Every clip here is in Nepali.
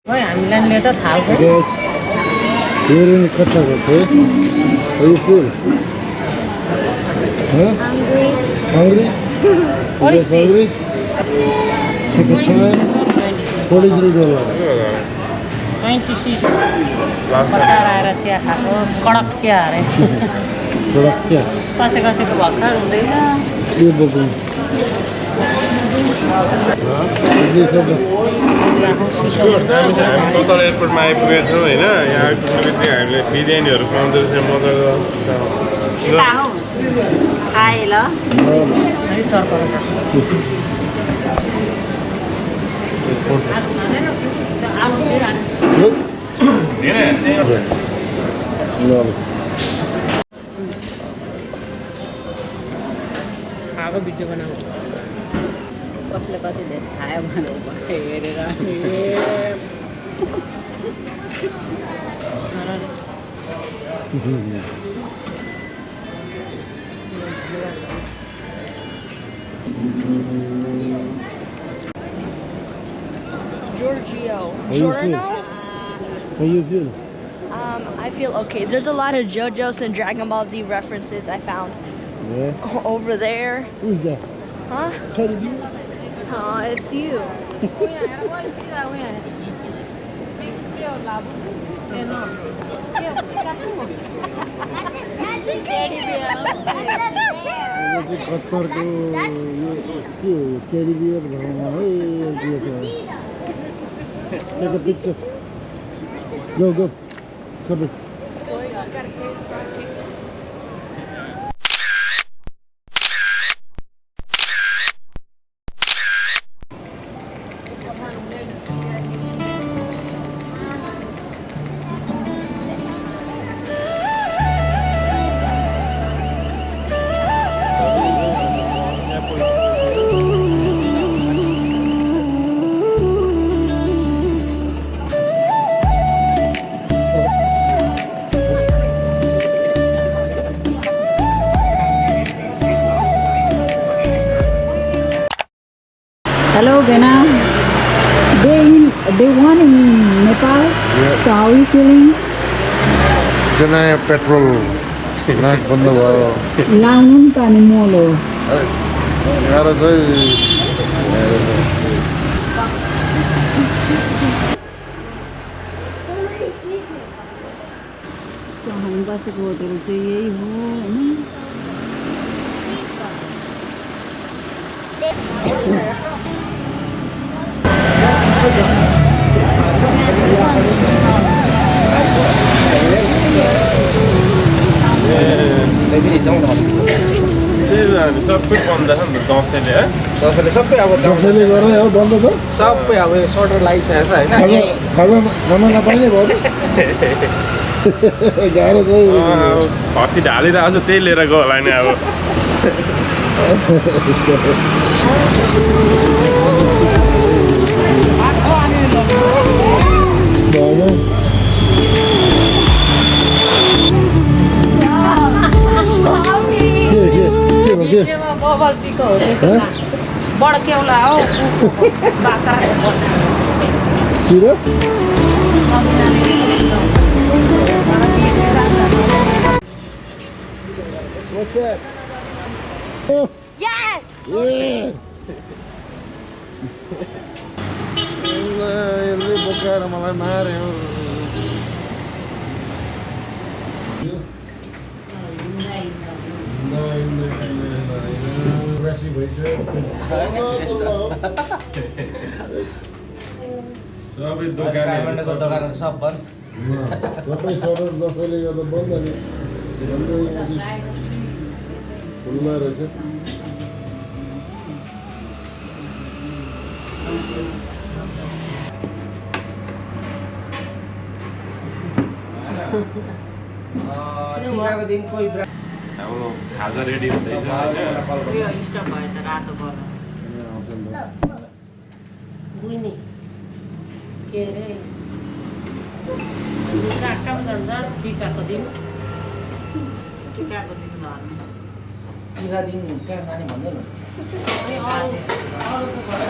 हामीलाई त थाहा छ Yes. You're in Qatar, okay? How you feel? Huh? Hungry. Hungry? What You is guys hungry? Take a time. $43. 26 बटार आएर चिया खाएको कडक चिया अरे Product क्या? कसैको भर्खर हुँदैन ये बोलूँ. ये सब. हामी कतार एयरपोर्टमा आइपुगेको छौँ होइन यहाँ आइपुग्नेबित्तिकै हामीले बिरयानीहरू पाउँदो रहेछ मजाको खाए ल अलिक तर्काउनु No. खाएको भिडियो बनाउनु कसले कति धेरै खायो भनेर हेरेर Giorgio. you Giorno? How you feel? I feel okay. There's a lot of JoJo's and Dragon Ball Z references I found Yeah. over there. Who's that? Huh? Teddy bear? It's you. यो कत्तरको यो के हो टेडी बियर भनौँ है take a picture go go सबै Hello, Bena. Day one in Nepal. Yeah. So how are you feeling? नयाँ पेट्रोल नाक बन्द भयो लाउनु नि त अनि मोलो यहाँ चाहिँ हामी बसेको होटल चाहिँ यही हो होइन हामी सबै बन्द छ नि दसैँले है दसैँले सबै अब दसैँले गर्दै हो बन्द छ सबै अब यो सर्टर लागिसकेको छ होइन खाजा खाना नपाइने भयो गाह्रो चाहिँ खसी ढालिरहेको छु त्यही लिएर गयो होला नि अब बबल टीको हो बड्केउला हो बाख्रा सिरो What's that? Oh, Yes! yeah! यसले बोकाएर मलाई मार्यो सबै दोकानहरू दोकानहरू सब बन्द सबै सडक दसैँले गर्दा बन्द नि खुल्ला रहेछ दिन कोही हाम्रो खाजा रेडी हुँदैछ होइन स्टप भयो त रातो बल बुझ्ने के अरे काम जान्छ टिकाको दिन टिकाको दिन धर्ने टिका दिन कहाँ जाने भन्दैन अनि अरूको घर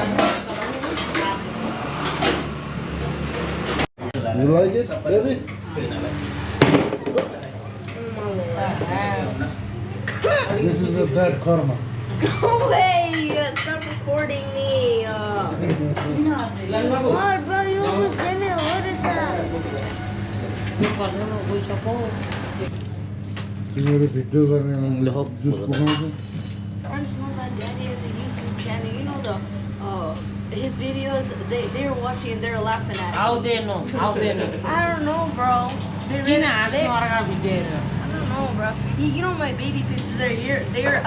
like it, baby? This is a bad karma. Go away! Stop recording me! What, bro? You almost gave me a heart attack. तिमीहरू भिडियो गर्ने जुस पकाउँछ Ernst knows that Daddy has a YouTube channel. You know his videos. They're watching and they're laughing at. आउँदैन आउँदैन I don't know, bro. किन हाँस्नु अर्का भिडियो हेरेर I don't know, bro. You know my baby pictures are here. They're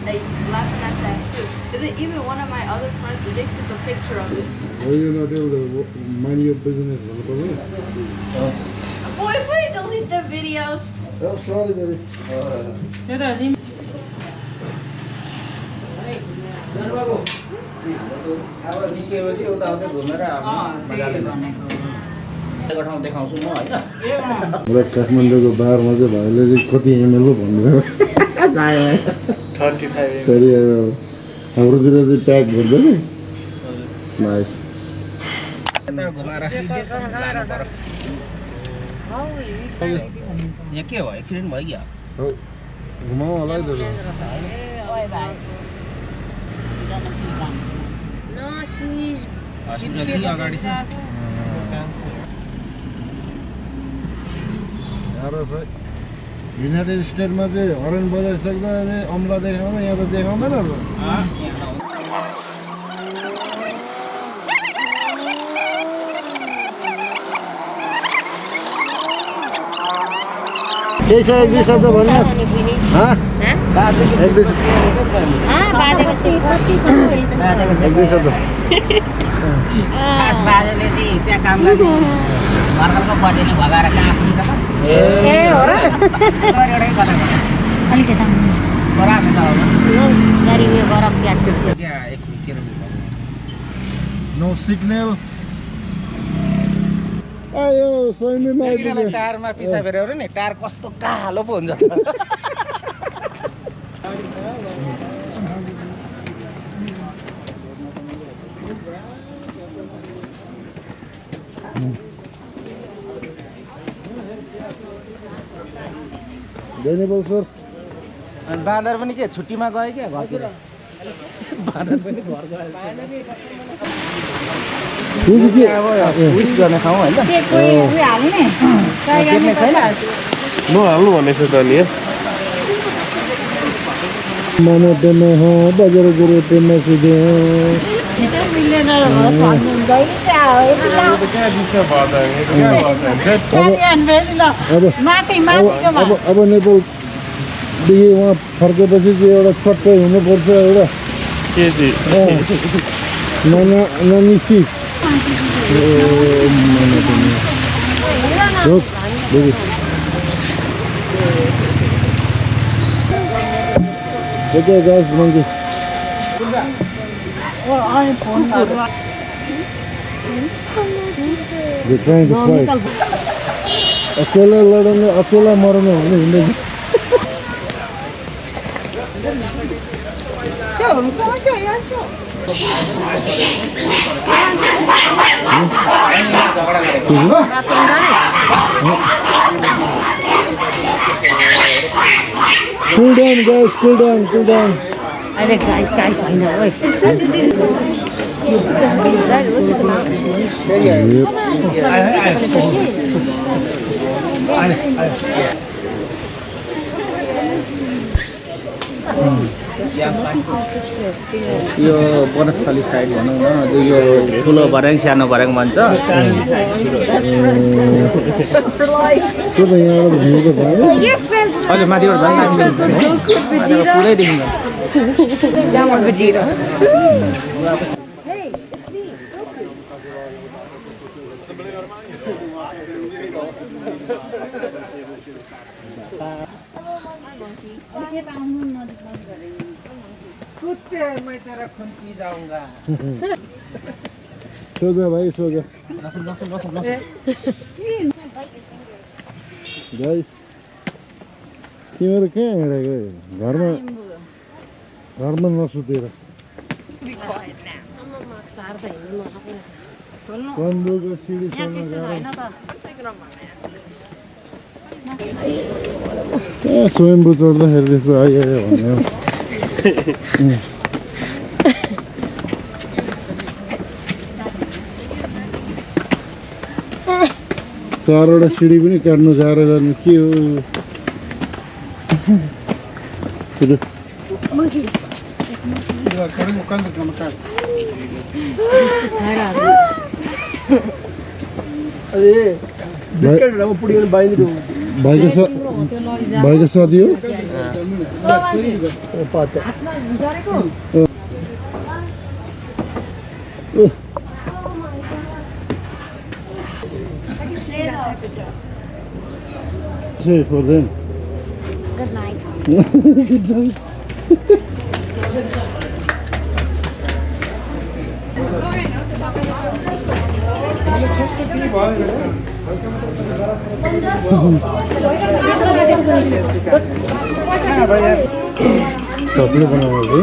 like laughing at that too. Even one of my other friends, they took a picture of it. Why you not able to mind your business? Boy, if we delete the videos. Oh, sorry, baby. त्यो त रिम अब निस्केपछि उता उता घुमेर ठाउँ देखाउँछु म होइन र काठमाडौँको बारमा चाहिँ भाइले चाहिँ कति एमएल हो भन्नुभयो 35 फेरि हाम्रोतिर चाहिँ प्याक भन्छ नि नाइस घुमाएर यहाँ के हो एक्सिडेन्ट भइगयो घुमाउ होला है त No, she's अगाडि छ युनाइटेड स्टेटमा चाहिँ हर्न बजाइसक्दा अरे अम्ला देखाउँदा यहाँ त देखाउँदैन अब केही छ एक दुई शब्द भन्नु एक दुई शब्द खास बाजेले चाहिँ त्यहाँ काम गर्ने घरको बजेले भगाएर कहाँ पुगिरहेको ए हो र एउटै कता अलिकति छोरा हामी त गाडी उयो गर प्याक क्या एकछिन के नो सिग्नल आयो सोइमीमा आइपुग्यो टायरमा पिसा फेर्यो नि टायर कस्तो कालो पो हुन्छ डेनिबल सर अनि बाँदर पनि के छुट्टीमा गयो क्या घरतिर बाँदर पनि घर गयो विस गर्ने ठाउँ होइन देख्ने छैन नहाल्नु भनेछ त नि मन पेमे हो बजार गुरु पेमे सुदे क्या डिस्टर्ब अब नेपालदेखि उहाँ फर्केपछि चाहिँ एउटा छट्टै हुनुपर्छ एउटा के चाहिँ नानिसी Okay guys, monkey. They're trying to fight. अकेला लड्ने अकेला मर्ने भने हुँदैन Cool down guys, cool down, cool down. अहिले गाई छैन ओइ यो वनस्थली साइड भनौँ न यो ठुलो भर्याङ सानो भर्याङ भन्छ त्यो त यहाँबाट भ्यू त भएन अहिले माथिबाट झन् दामी पुरै देखिन्छ Downward Vegeta. मैं तेरा खून पी जाऊंगा सो जा भाइ सो जा गाइस तिमीहरू कहाँ हिँडेको घरमा नसुतेर बन्दुकको सिडी यहाँ चढ्न त्यस्तो गाह्रो। छैन त स्वयम्भू चढ्दाखेरि त्यस्तो आइआयो भन्ने हो। चारवटा सिडी पनि काट्नु गाह्रो गर्नु के हो। भाइको साथी हो। Say for them. Good night Good night. सबले बनाएको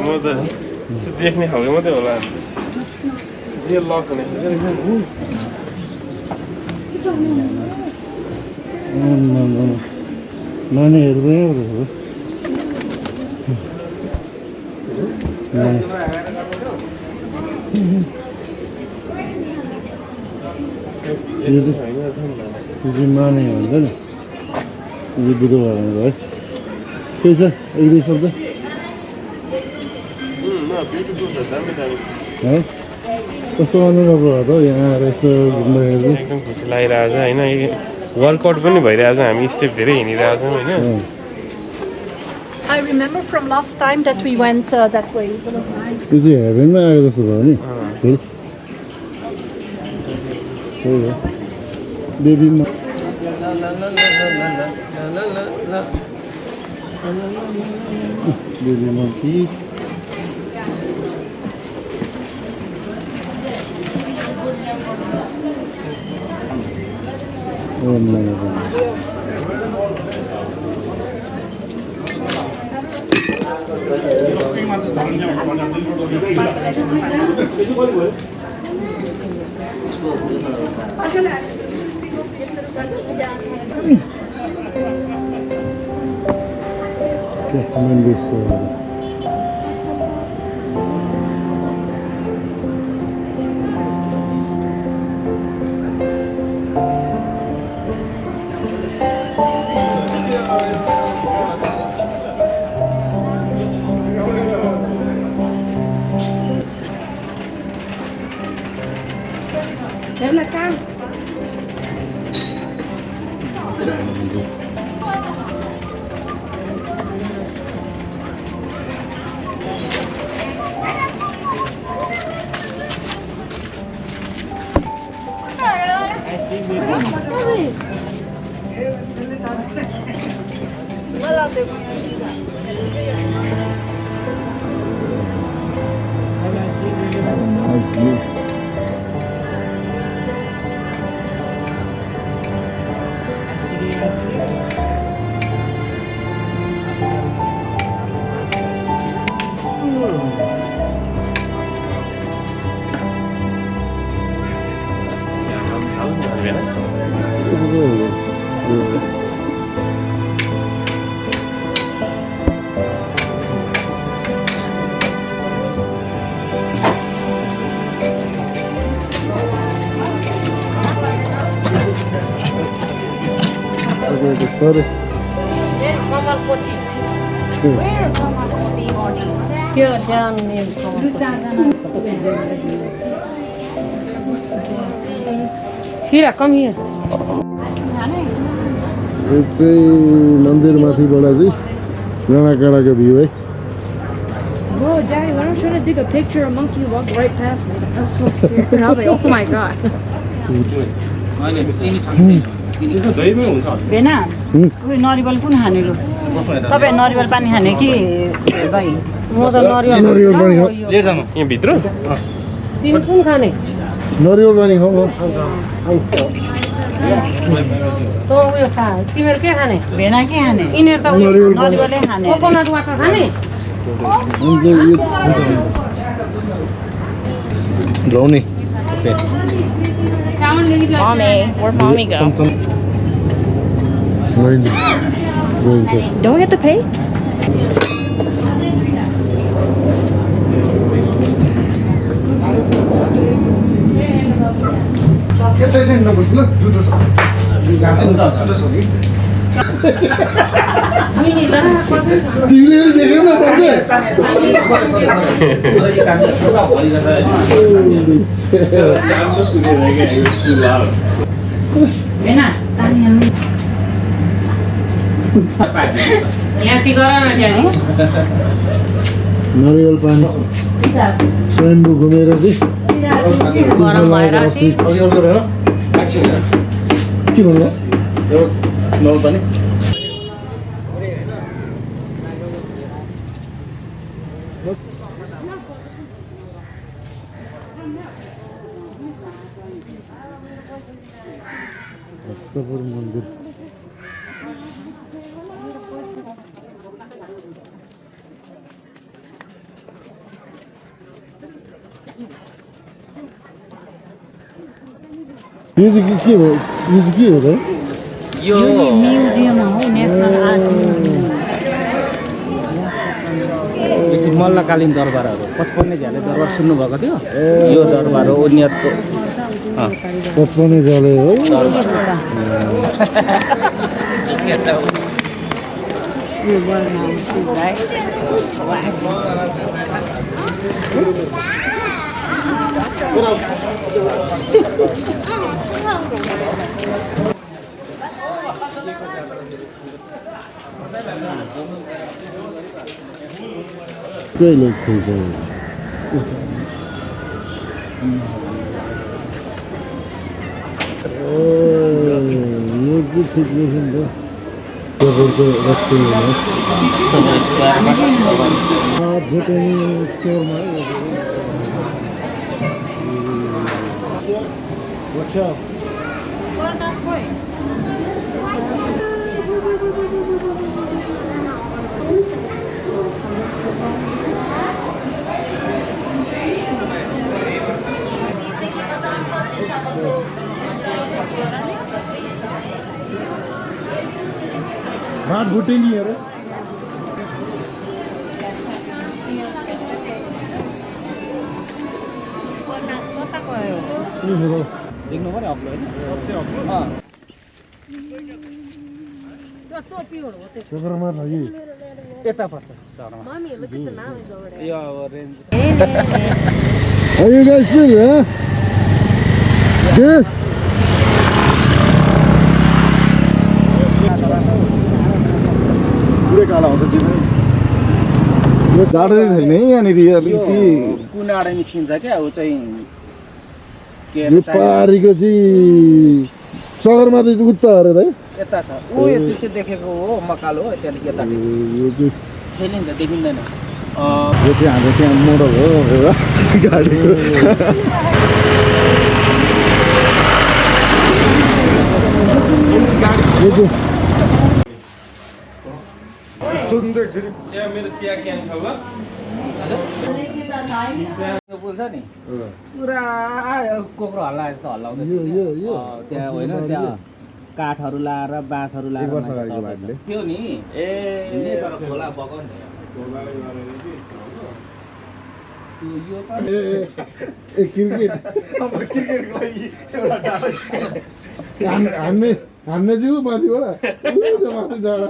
म त देख्ने खालको मात्रै होला रियल लक हुने नानी हेर्दै माने हुन्छ नि यो बुधबार है के छ एक दुई शब्द है कस्तो अनुभव भयो त यहाँ आएर यसो घुम्दाखेरि एकदम खुसी लागिरहेको छ होइन वर्कआउट पनि भइरहेको छ हामी स्टेप धेरै हिँडिरहेको छौँ होइन I remember from last time that we went that way. यो चाहिँ हेभेनमा आएको जस्तो भयो नि फेरि त्यही हो बेबीमा baby monkey Sorry. Here, down near Shira, come here. यो चाहिँ मन्दिर माथिबाट चाहिँ डाँडाकाँडाको भ्यू है Bro, Daddy, when I'm trying to take a picture, a monkey walked right past me. I was so scared. I was like, oh my god. दहीमै हुन्छ बेना हुँ। उयो नरिवल कुन खाने लु तपाईँ नरिवल पानी खाने कि दही म त नरिवल नरिवल पानी खाऊ यहाँ भित्र तिमी कुन खाने नरिवल पानी खाऊ त उयो खा तिमीहरू के खाने भेना के खाने यिनीहरू त उयो नरिवल पानी नरिवलै खाने कोकोनट वाटर खाने brownie okay Mommy, where'd mommy go? गइन्छ Do we have to pay? तिमीले पनि देख्यौ न भेना पानी हाल्नु यहाँ चाहिँ गर न त्यहाँ नरिवल पानी स्वयम्भू घुमेर चाहिँ गरम भएर अस्ति के भन्नु नरिवल पानी भक्तपुर मन्दिर यो चाहिँ के हो यो चाहिँ के हो त यो म्युजियम हो नेसनल आर्ट म्युजियम यो चाहिँ मल्लकालीन दरबारहरू 55 झ्याले दरबार सुन्नुभएको थियो यो दरबार हो उनीहरूको 55 झ्याले हो कहिले खोल्छ यो चाहिँ ठिक रहेछ नि त तपाईँको रेस्टुरेन्ट हो भुटानी स्टोरमा भात भुटेनी हेर देख्नु पर्यो अग्लो होइन सगरमाथा यी यता पर्छ सहरमा यो अब range Are you guys good, huh? Good? पुरै काला हुन्छ त्यो यो जाडो चाहिँ छैन है यहाँनिर अलिकति कुनाबाट निस्किन्छ क्या ऊ चाहिँ के यो पारीको चाहिँ सगरमाथा चाहिँ उता अरे है यता छ ऊ यो चाहिँ देखेको हो मकालो हो त्यहाँदेखि यता यो चाहिँ छेलिन्छ देखिँदैन यो चाहिँ हाम्रो त्यहाँ मोडल हो एउटा गाडीको यो चाहिँ सुन्दाखेरि यहाँ मेरो चिया क्यान छ ल पुल्छ नि पुरा कोक्रो हल्ला जस्तो हल्लाउँदै यो त्यहाँ होइन त्यहाँ काठहरू लाएर बाँसहरू लाएर त्यो नि ए खोला बगाउनु ए क्रिकेट हान्ने चाहिँ माथिबाट माथि डाँडा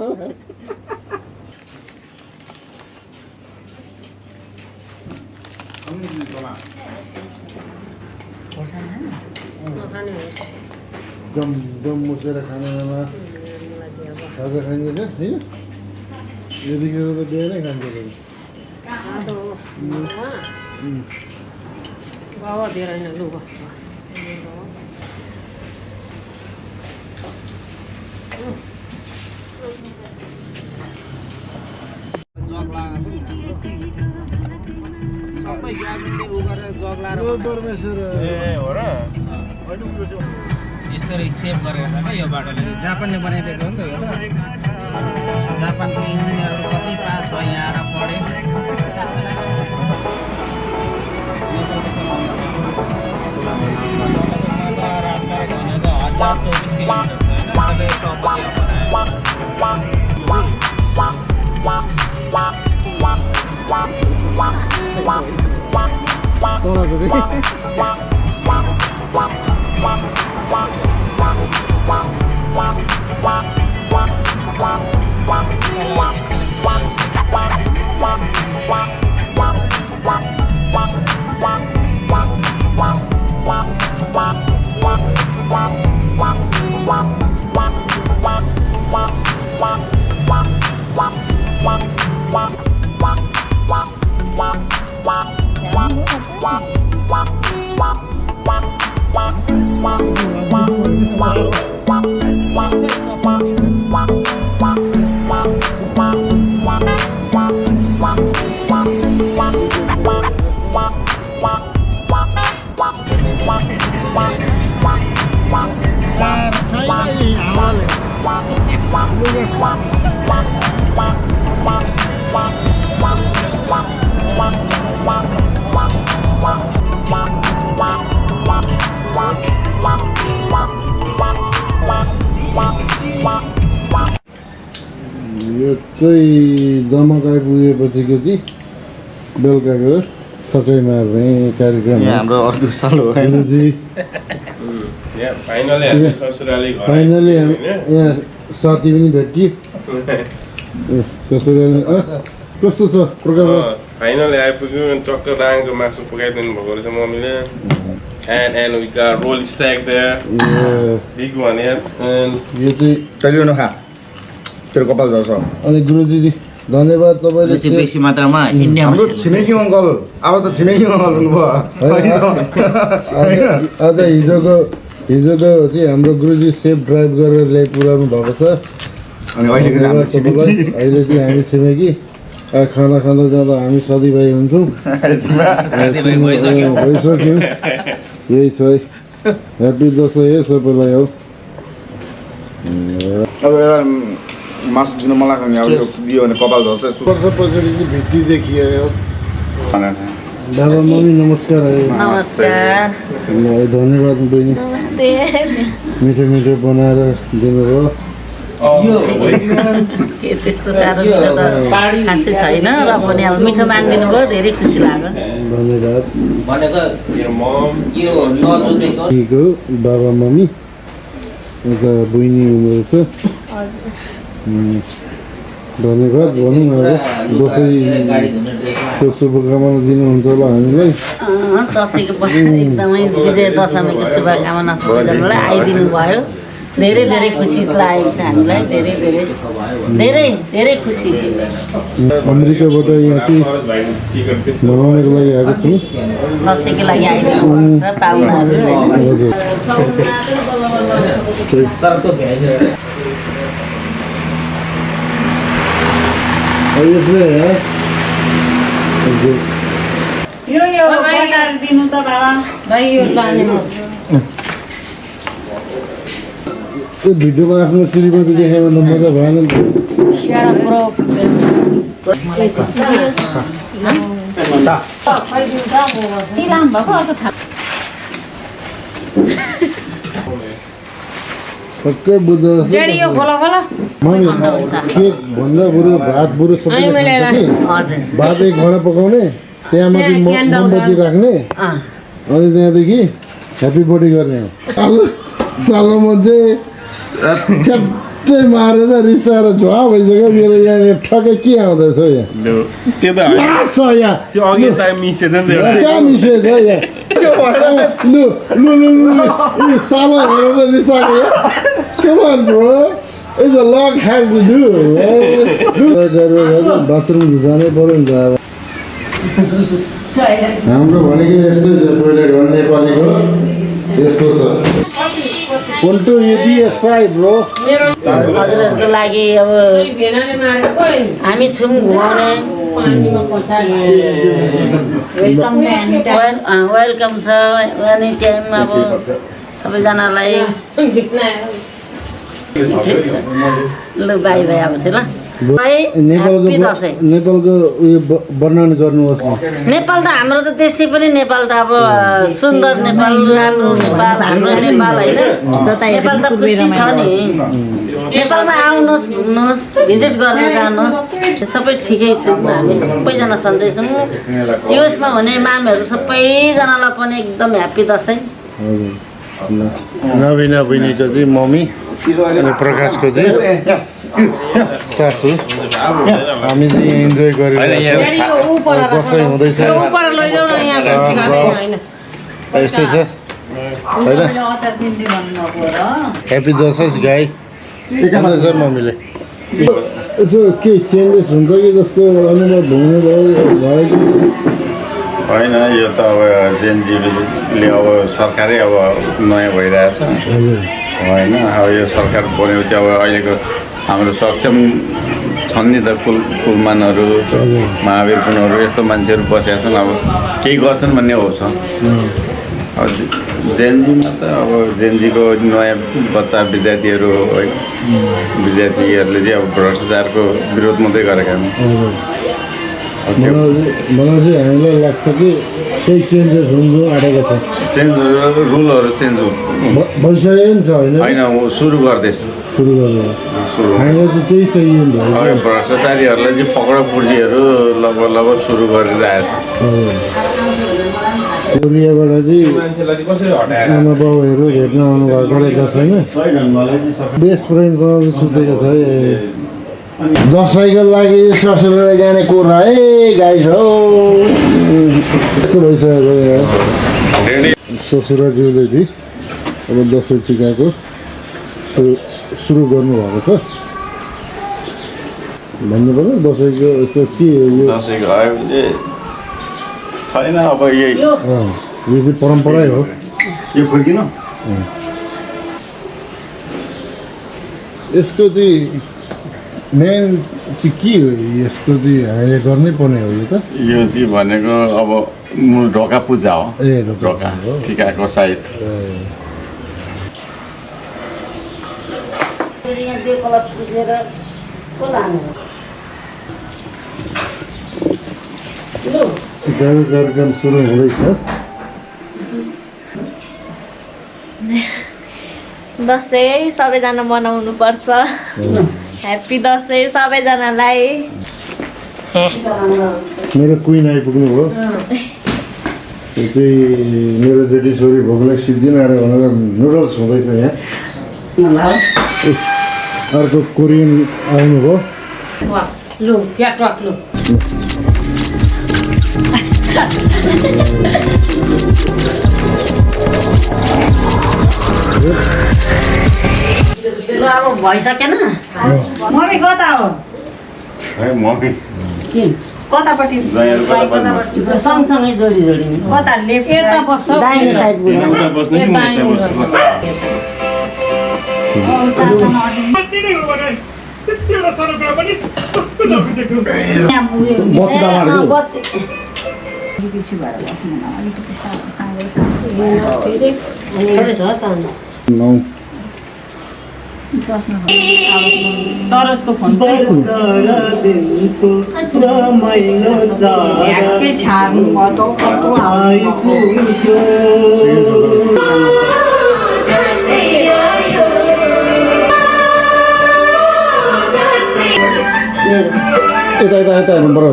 दम मुसेर खाने बेला खाजा खाइँदैन होइन यतिखेर त बिहान नै खान्छ जग लगाएको छ नि सबै ग्याबिनले उ गरेर जग लगाएर ए हो र यस्तो सेभ गरेको छ क्या यो बाटोले जापानले बनाइदिएको हो नि त यो त जापानको इन्जिनियरहरू कति पास भयो यहाँ आएर पढे हजार 24 किलोमिटर छ होइन त्यसले सबै यो चाहिँ दमक आइपुगेपछिको चाहिँ बेलुकाको छक्कै मार्ने कार्यक्रम हाम्रो अर्को साल हो गुरुजी फाइनली फाइनली यहाँ साथी पनि भेटियो ससुराली कस्तो छ प्रकाश फाइनली आइपुग्यो टक्क डाङको मासु पकाइदिनु भएको रहेछ मम्मीले and we got roll stack there big one yeah and यो चाहिँ कहिले नखा तेरो कपाल झर्छ अनि गुरुजी धन्यवाद तपाईँले चाहिँ बेसी मात्रामा इन्डियामा हाम्रो छिमेकी अङ्कल अब त छिमेकी अङ्कल हुनुभयो आज हिजोको चाहिँ हाम्रो गुरुजी सेफ ड्राइभ गरेर ल्याइ पुऱ्याउनु भएको छ अनि अहिले अहिले चाहिँ हामी छिमेकी खाना खाँदा जाँदा हामी साथीभाइ हुन्छौँ भइसक्यौँ यही छ है ह्याप्पी दसैँ है सबैलाई हो अब एउटा मासु दिन मलाई खाने अब यो दियो भने कपाल झर्छ वर्ष पछाडि चाहिँ भित्ती देखियो बाबा मम्मी नमस्कार है नमस्कार धन्यवाद बहिनी नमस्ते मिठो मिठो बनाएर दिनुभयो त्यस्तो साह्रो मिठो त खासै छैन र पनि अब मिठो मानिदिनु भयो धेरै खुसी लाग्यो धन्यवाद भनेको your mom यो नजुकेको बाबा मम्मी यता बहिनी हुनुहुँदो धन्यवाद भनौँ अब दसैँको शुभकामना दिनुहुन्छ होला हामीलाई दसैँको एकदमै विजय दशमीको शुभकामना सबैजनालाई आइदिनु भयो धेरै धेरै खुसी लागेको छ हामीलाई धेरै धेरै धेरै धेरै खुसी अमेरिकाबाट यहाँ चाहिँ मनाउनको लागि आएको छौँ दसैँको लागि आइदिनु भएको छ पाहुनाहरू यसले यो बनाएर दिनु त बाबा भाइ यो लाने त्यो भिडियोमा आफ्नो श्रीमती देखायो भने मजा भएन नि पक्कै बुझ्दो मम्मी केक भन्दा बरु भात बरु सबै भात एक भाँडा पकाउने त्यहाँ माथि मोमबत्ती राख्ने अनि त्यहाँदेखि ह्याप्पी बर्थडे गर्ने हो सालोमा चाहिँ ठ्याट्टै मारेर रिसाएर झुवा भइसक्यो मेरो यहाँनिर ठक्कै के आउँदैछ यहाँ त्यो त छ यहाँ त्यो अघि त मिसेन नि कहाँ मिसेछ यहाँ लु सालो हेरेर रिसाएको Come on, bro. It's a long hack to do. Bathroom जानै पर्यो नि त अब हाम्रो भनेको यस्तै छ टोइलेट भन्ने नेपालीको यस्तो छ Ponto यदि aside bro. हजुरहरूको लागि अब हामी छौँ घुमाउने वेलकम छ एनी टाइम अब सबैजनालाई ल बाई बाई अब चाहिँ ल नेपालको उयो वर्णन गर्नुहोस् न नेपाल त हाम्रो त त्यसै पनि नेपाल त अब सुन्दर नेपाल राम्रो नेपाल हाम्रो नेपाल होइन नेपाल त खुसी छ नि नेपालमा आउनुहोस् घुम्नुहोस् भिजिट गरेर जानुहोस् सबै ठिकै छ हामी सबैजना सन्चै छौँ युएसमा हुने मामहरू सबैजनालाई पनि एकदम ह्याप्पी दसैँ नवीना बहिनीको चाहिँ मम्मी अनि प्रकाशको चाहिँ सासू हामी चाहिँ इन्जोय गरिरहेको दसैँ हुँदैछ यस्तै छ होइन ह्याप्पी दसैँ गाई भन्दैछ मम्मीले यसो के चेन्जेस हुन्छ कि जस्तो अनुभव हुने भयो होइन यो त अब जेएनजीले अब सरकारै अब नयाँ भइरहेछ होइन अब यो सरकार बन्यो चाहिँ अब अहिलेको हाम्रो सक्षम छन् नि त कुलमानहरू महावीर कुनहरू यस्तो मान्छेहरू बसेका छन् अब केही गर्छन् भन्ने हो छ अब जेएनजीमा त अब जेएनजीको नयाँ बच्चा विद्यार्थीहरूले चाहिँ अब भ्रष्टाचारको विरोध मात्रै गरेका छन् मलाई चाहिँ हामीलाई लाग्छ कि केही चेन्जेस हुनु आँटेको छ चेन्ज रुलहरू चेन्ज भइसकेको नि छ होइन सुरु गर्दैछ सुरु गरेर हामीलाई चाहिँ त्यही चाहियो नि अब भ्रष्टाचारीहरूलाई चाहिँ पक्रा पुर्जीहरू लगभग सुरु गरिरहेछ कोरियाबाट चाहिँ आमा बाउहरू भेट्न आउनु भएको रहेछ छैन बेस्ट फ्रेन्डसँग चाहिँ सुतेको छ दसैँको लागि ससुराली जाने कुरा है गाई छ यस्तो भइसकेको ससुरालीले चाहिँ अब दसैँ टिकाको सुरु गर्नुभएको छ भन्नु पर्यो दसैँको यसो के हो यो दसैँको छैन अब यो चाहिँ परम्परै हो यो फर्किन यसको चाहिँ मेन चाहिँ के हो यसको चाहिँ हामीले गर्नै पर्ने हो यो त यो चाहिँ भनेको अब मूल ढोका पूजा हो ए ढोका टिकाको साइड टिकाको कार्यक्रम सुरु हुँदैछ दसैँ सबैजना मनाउनु पर्छ ह्याप्पी दसैँ सबैजनालाई मेरो क्विन आइपुग्नु भयो त्यो चाहिँ मेरो जेठी छोरी भोकलाई सिद्धिन आएर भनेर नुडल्स हुँदैछ यहाँ अर्को कोरियन आउनुभयो लु क्याटवाक लु अब भइसकेन मम्मी कता हो मम्मी कतापट्टि सँगसँगै जोडी जोडी कता लेफ्ट यता बस्छ दाहिने साइडबाट सरोजको फोन यता यता यता हेर्नु पर्यो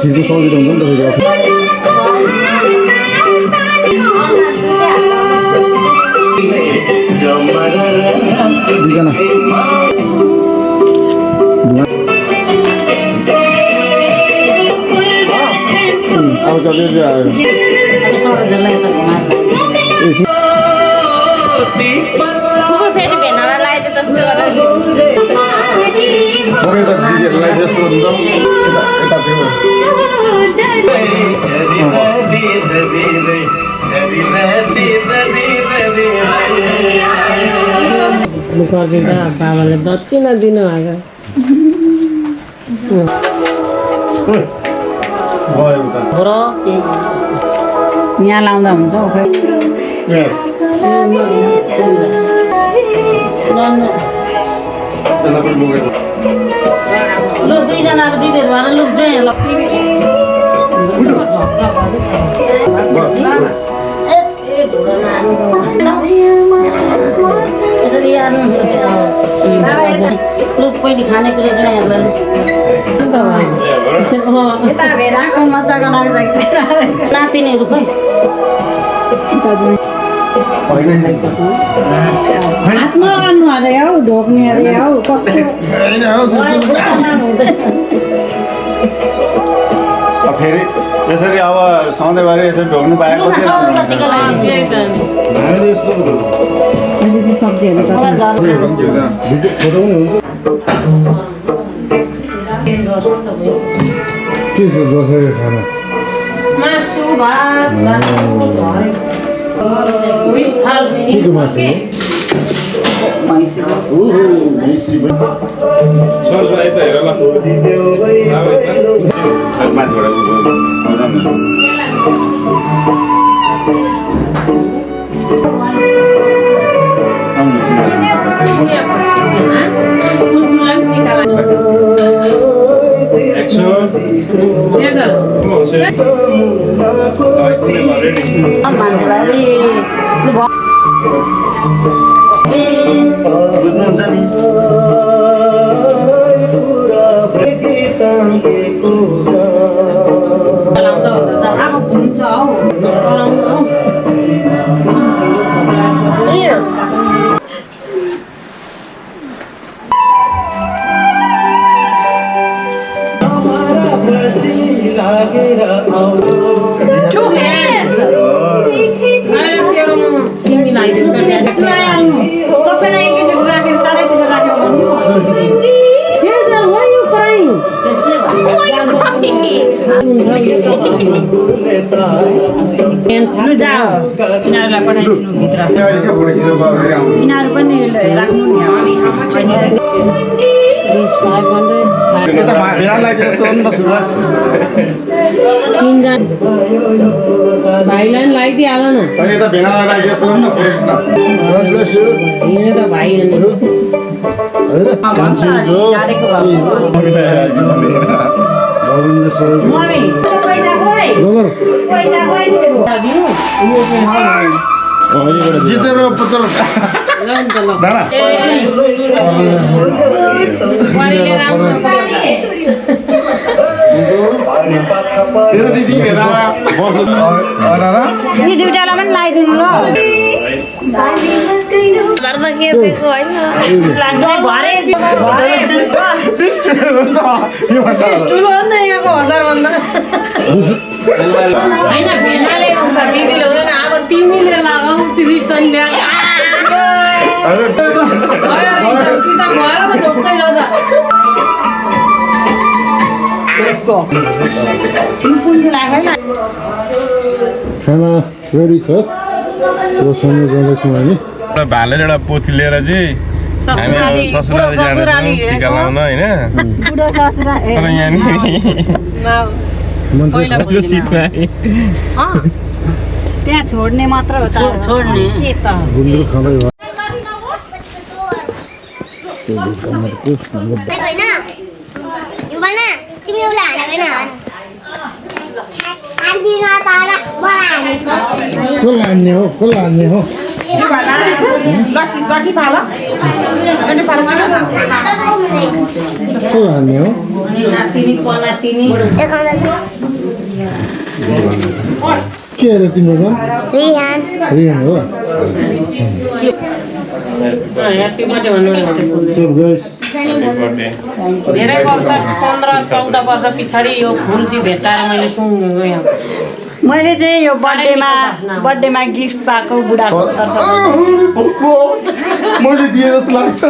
ठिकको सजिलो हुन्छ नि दुईजना अब चल्दै आयो फेरि भेनालाई लगाइदियो जस्तो गरेर पकाइ त दिदीहरूलाई जस्तो हुन्छ यता छेउमा गरिदिन्छ बाबाले दक्षिणा दिनुभएको यहाँ लाउँदा हुन्छ लु दुईजना अब दिदीहरू भएर लु जाउँ यसरी लु पहिले खानेकुरा जाउँ यता भेडाको मजाको लाग्छ नातिनीहरू खोइ हातमा गर्नु अरे हौ ढोक्ने अरे हौ कस्तो फेरि यसरी अब सधैँभरि यसरी ढोक्नु पाएको सब्जीहरू के छ दसैँको खाना मासु भात के को मासु छोरा यता हेर ल बुझ्नुहुन्छ नि Two hands! सबैलाई एकैचोटि राखेर चारैतिर राख्यो Cesar, why are you crying? जाऊ यिनीहरूलाई पठाइदिनु भित्र यिनीहरू पनि राख्नु नि भाइलाई लगाइदिइहाल न हिँडे त भाइ अनि जितेर पुत्र दिदी यी दुइटालाई पनि लगाइदिनु ल होइन भेनाले आउँछ दिदीले हुँदैन अब तिमीले लगाऊ रिटर्न ब्याग खाना रेडी छ खानु जाँदैछौँ हामी भालेर एउटा पोथी लिएर चाहिँ हामी अब ससुराली जाँदैछौँ टिका लाउन होइन तर यहाँनिर त्यहाँ छोड्ने मात्र हो छोड्ने के त गुन्द्रुक खाँदै भयो को लाने हो को लाने हो को लाने हो के अरे तिम्रो नाम रिहान हो ह्याप्पी बर्थडे भन्नु सो गाइस धेरै वर्ष 15-14 वर्ष पछाडि यो फुल चाहिँ भेट्टाएर मैले सुँगेको यहाँ मैले चाहिँ यो बर्थडेमा गिफ्ट पाएको बुढाको मैले दिए जस्तो लाग्छ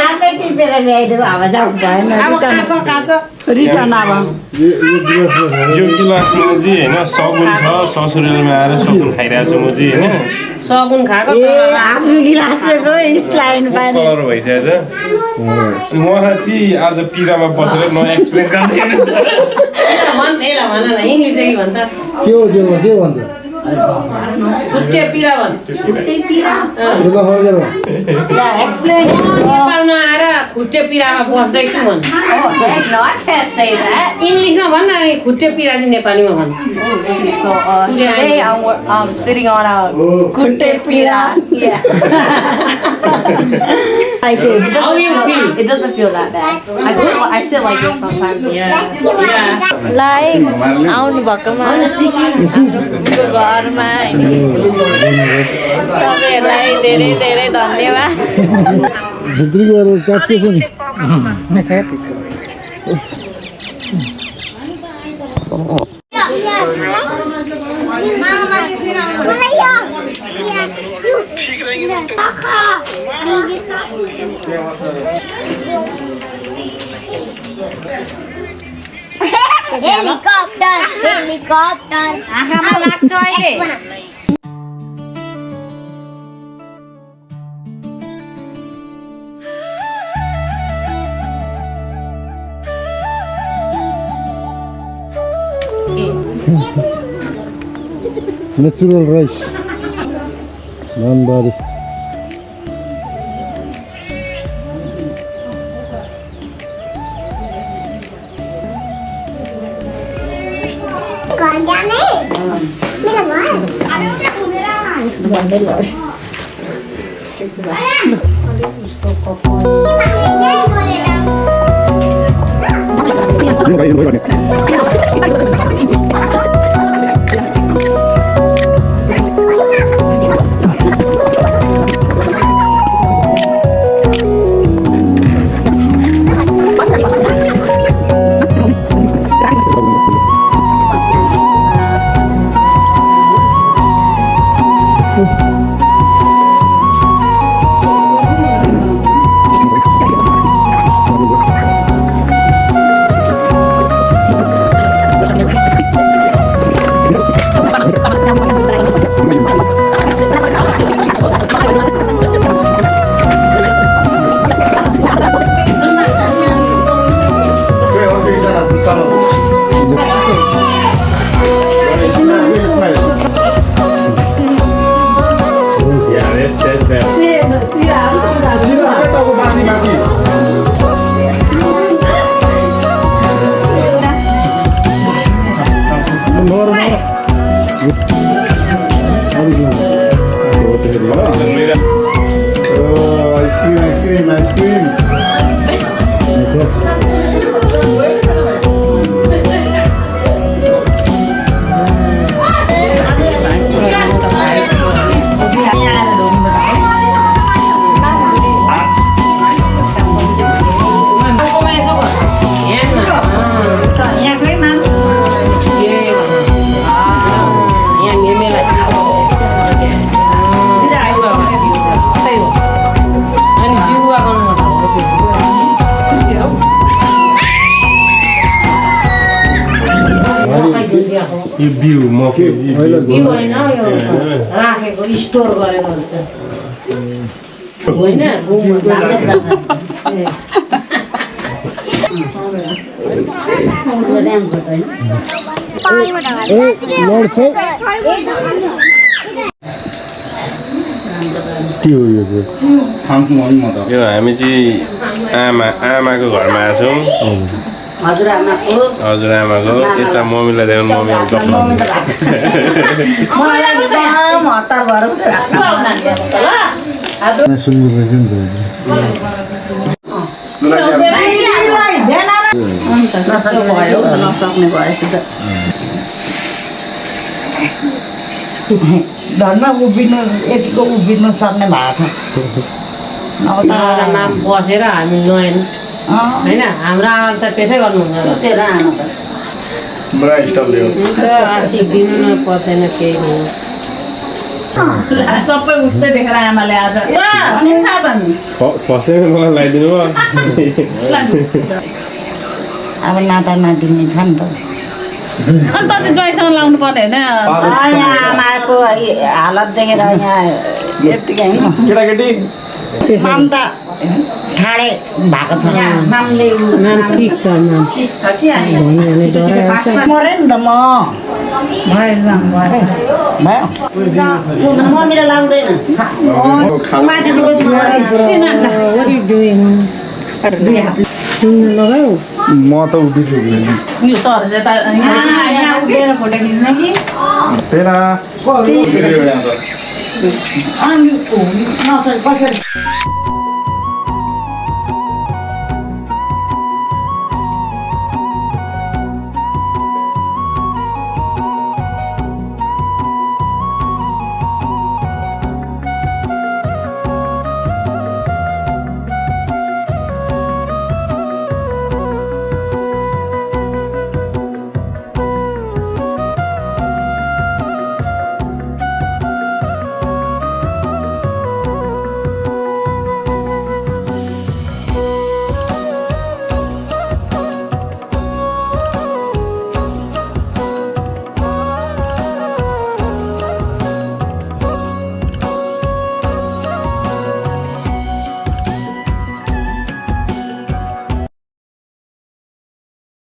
आफै टिपेर ल्याइदियो अब जाऊ भएन रिटर्न अब यो गिलासमा चाहिँ होइन सगुन छ ससुरालीमा आएर सगुन खाइरहेको छु म चाहिँ होइन सगुन खाएको आफ्नो गिलासले स्लाइन पारे कलर भइसकेको छ अनि उहाँ चाहिँ आज पिरामा बसेर नयाँ एक्सपिरियन्स गर्दै के हो के भन्छ खुट्टे पिरा भन् यता फर्केर नेपालमा आएर खुट्टे पिरामा बस्दैछु भन् इङ्ग्लिसमा भन् न खुट्टे पिरा चाहिँ नेपालीमा भन् So today I'm sitting on a kutte pira. Yeah. like it. How you feel? It doesn't feel that bad. I sit like this sometimes. Yeah. Like आउनु भएकोमा हाम्रो घरमा तपाईँहरूलाई धेरै धेरै धन्यवाद भित्री गएर चाट्यो छ नि Helicopter. आँखामा लाग्छ अहिले नेचुरल राइस नानबारी यो बिउ मकै राखेको स्टोर गरेको जस्तो होइन यो हामी चाहिँ आमाको घरमा आएको छौँ हजुरआमाको यता मम्मीलाई देखाउनु नसक्ने भएछ त धनमा उभिनु यतिको उभिनु सक्ने भएको छ बसेर हामी नहेर्नु होइन हाम्रो आमाले त त्यसै गर्नुहुन्छ सुतेर आमा त बडा स्टलले हो हुन्छ आशिक दिनु न पर्दैन केही नहीं सबै उस्तै देखेर आमाले आज अनि थाहा त नि फसेर मलाई लगाइदिनु भयो अब नाता नातिनी छ नि त अनि त ज्वाइँसँग लाउनु पर्ने होइन आमाको हालत देखेर यहाँ यत्तिकै होइन केटाकेटी नाम त ठाडै भएको छ नामले नाम सिक्छ नाम सिक्छ कि मरे नि त म भयो मम्मीले लाउँदैन माथिको लगाऊ म त उभिछु यो सर चाहिँ यहाँ उभिएर फोटो खिच्ने कि तेरा अनि